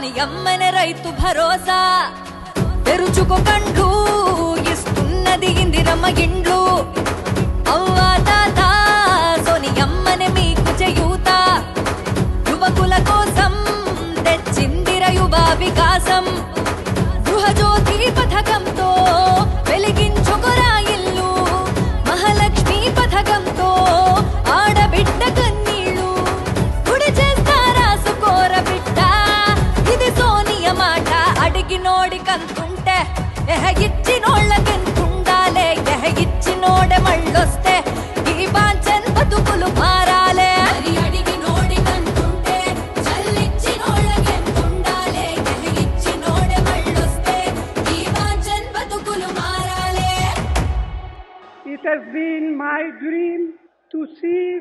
సోనియమ్మన రైతు భరోసా తెరుచుకో కండ్లు ఇస్తున్నది ఇందిరమ్మ గిండ్లు అవ్వా తాత సోనియమ్మని మీకు చేయూత యువకుల కోసం తెచ్చిందిర యువ వికాసం గృహజ్యోతి పథకంతో వెలిగించుకురా ఇల్లు మహాలక్ష్మి పథకంతో ఆడబిడ్డ కన్నీళ్ళు గుడి చేస్తారా సుకోర బిడ్డ ఇది సోనియ మాట అడిగినోడికంతుంటే ఇచ్చినోళ్ళకెంతుండాలే ఇచ్చినోడే మళ్ళొస్తే ఈ బాంచన్ బతుకులు మారాలే అడిగినోడికంతుంటే చల్లిచ్చినోళ్ళకెంతుండాలే ఇచ్చినోడే మళ్ళొస్తే ఈ బాంచన్ బతుకులు మారాలే. It has been my dream to see